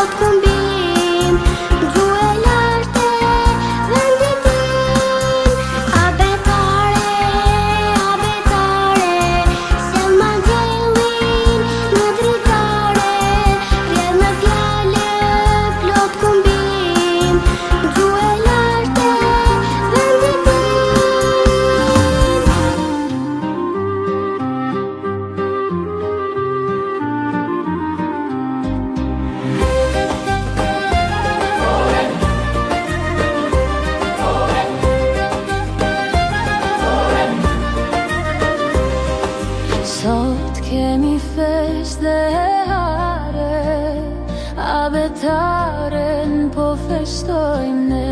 plot këmbim, gju e lartë vendit tim. Abetare, se ma gjellin në dritare, vjen me fjale plot këmbim, gju e lartë vendit tim. Sot kemi fest dhe hare, abetaren po festojmë ne.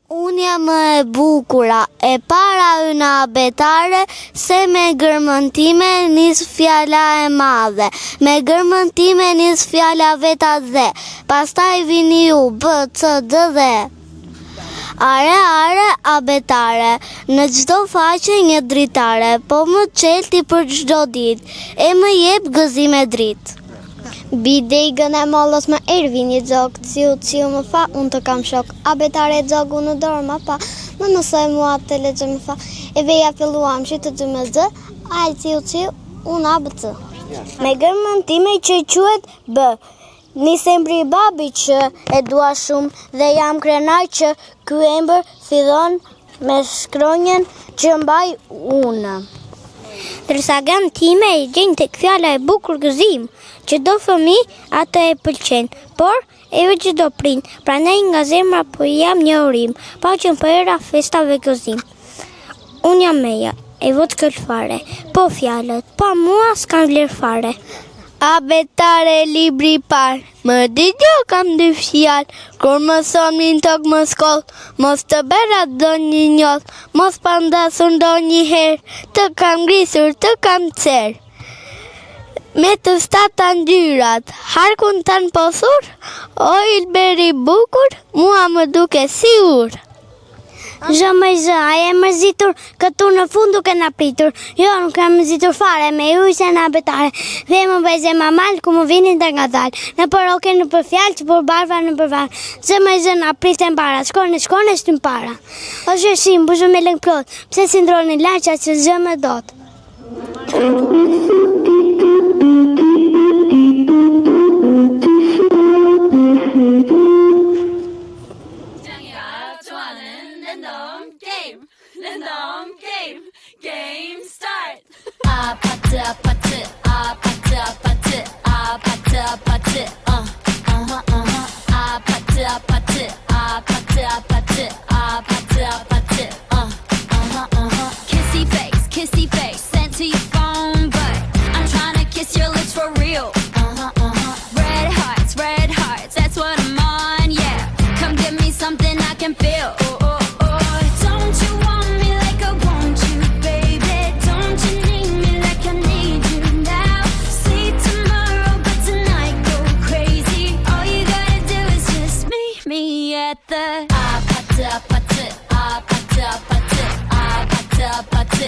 Unë jam më e bukura, e para yna abetare, se me gërmën time nis fjala e madhe, me gërmën time nis fjala veta dhe, pastaj vini ju, b, c, d dhe. Are, abetare, në gjdo faqe një dritare, po më qelti për gjdo dit, e më jep gëzim e drit. Bide i gën e mollës më ervin i gjok, ciu më fa, unë të kam shok, abetare gjogu në dorë më pa, më nësoj mua të legjë më fa, e veja filluam që të dy me zë, aj ciu, unë abë të. Me gërmën time që quet bë, nisem pri babi që e dua shumë dhe jam krenar që ky embër fillon me shkronjën që mbaj unë. Ndërsa gërmën time i gjenjë tek fjala e bukur gëzim, që do fëmi atë e pëlqen, por edhe që do prind, prandaj nga zemra po jam një urim, pa që më era festave gëzim. Unë jam Meja, e vot këllfare, po fjalët, pa mua s'kan vlerë fare. Abetare libri par, më digjo kam dy fjalë, kur më thonë në tokë më skoll, mos të berat do një njoll, mos pandasur do një herë, të kam grisur, të kam cerë. Me të stata ndyrat, harkun tanë posur, o ilberi bukur, mua më duke si ur. Zë më zë, a e mërzitur, këtu në fund duke na pritur, jo nuk kam mërzitur fare, me ju se në abetare, dhe më bëjze ma malë, ku më vinin dhe nga dalë, në përoke në për fjalë, që për barva në për varë, zë më zë na pristen para, shkone, shtym para. O shërshim, buzhu me lëngë plot, pse si ndronë në laqa që zë më dotë. Game start. Apatı, apatı, apatı, apatı, apatı, apatı, apatı, apatı, apatı, apatı, apatı, apatı, kissy face, sent to your phone, but I'm trying to kiss your lips for real. Red hearts, that's what I'm on, yeah. Come give me something I can feel. Don't you want me like I want you, baby? Don't you need me like I need you now? Sleep tomorrow, but tonight go crazy. All you gotta do is just meet me at the apatı, apatı, apatı, apatı, apatı, apatı,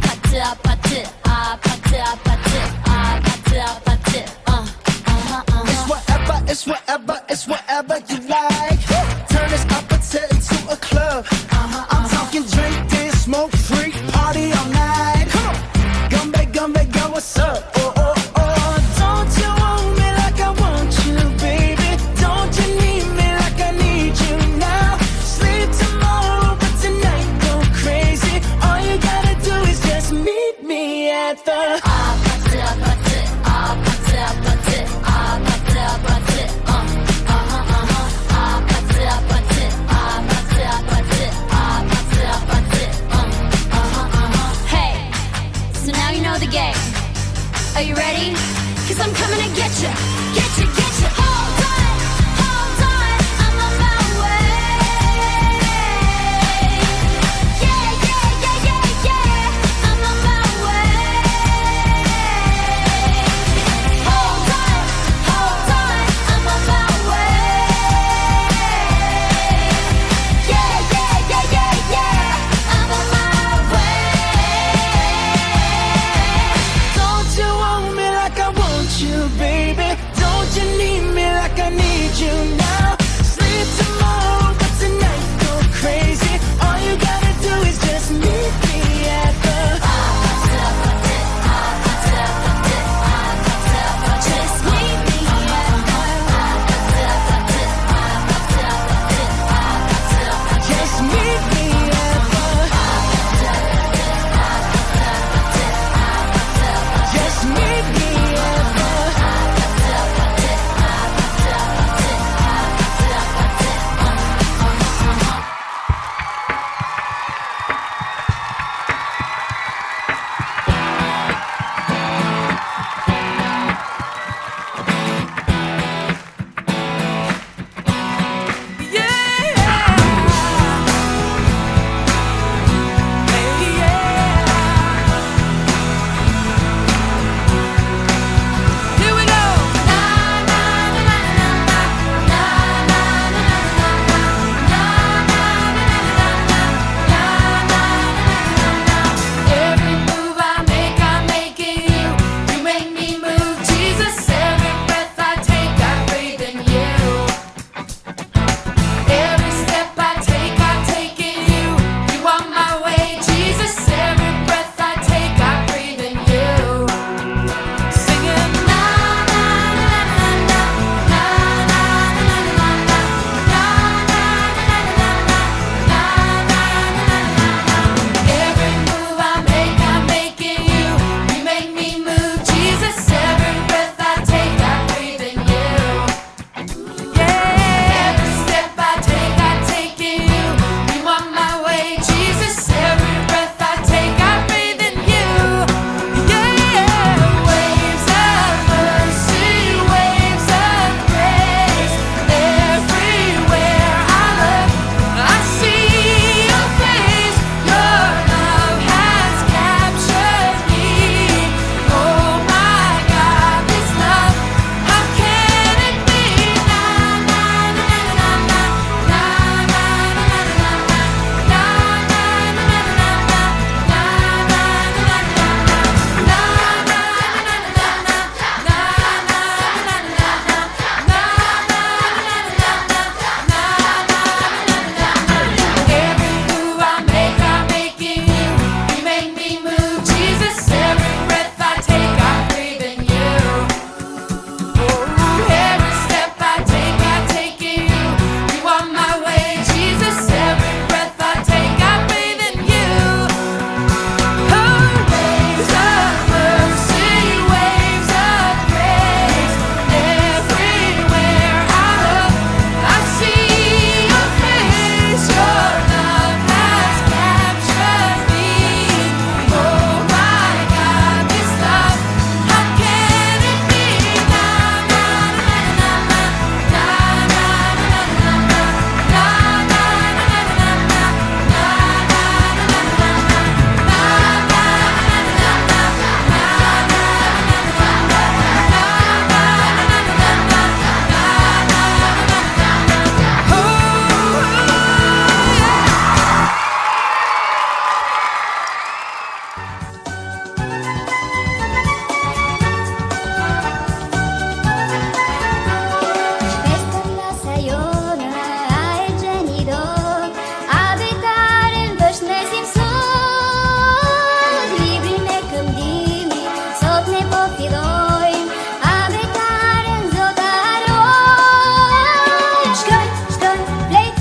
apatı, apatı, apatı, apatı, apatı, apatı, It's whatever you like. Turn this apatı into a club. I'm talking drink, dance, smoke, freak, party all night. Come on, gumbe, go, what's up? Don't you want me like I want you, baby? Don't you need me like I need you now? Sleep tomorrow, but tonight go crazy. All you gotta do is just meet me at the apatı, apatı, apatı, apatı, apatı, apatı, apatı, apatı, apatı, apatı, Hey, so now you know the game. Are you ready? 'Cause I'm coming to get you, get you, get you. Hold on, I'm on my way. Yeah, I'm on my way. Hold on, I'm on my way. Yeah, I'm on my way. Don't you want fidojmë, a betaren zotarojmë. Shkojnë, flejt,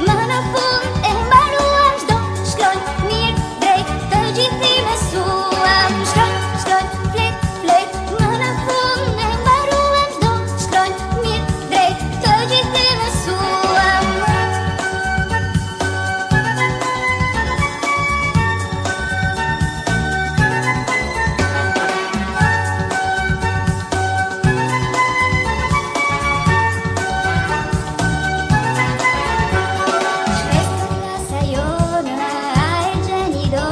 më në fund e mbaruam çdo shkronjë, mirë, drejt, të gjithë i besuam. Shkojnë, flejt, më në fund e mbaruam çdo shkronjë, mirë, drejt, të gjithë i besuam. Klasa jona a e gjeni do,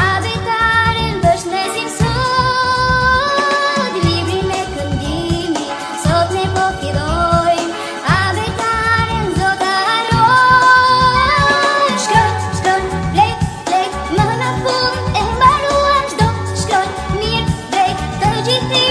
a betaren bështesim sot. Libri me këndimi, sot ne po fidojmë, a betaren zotarojmë. Shkojnë, flejt, më në fund e mbaruam çdo shkronjë, mirë, drejt, të gjithë i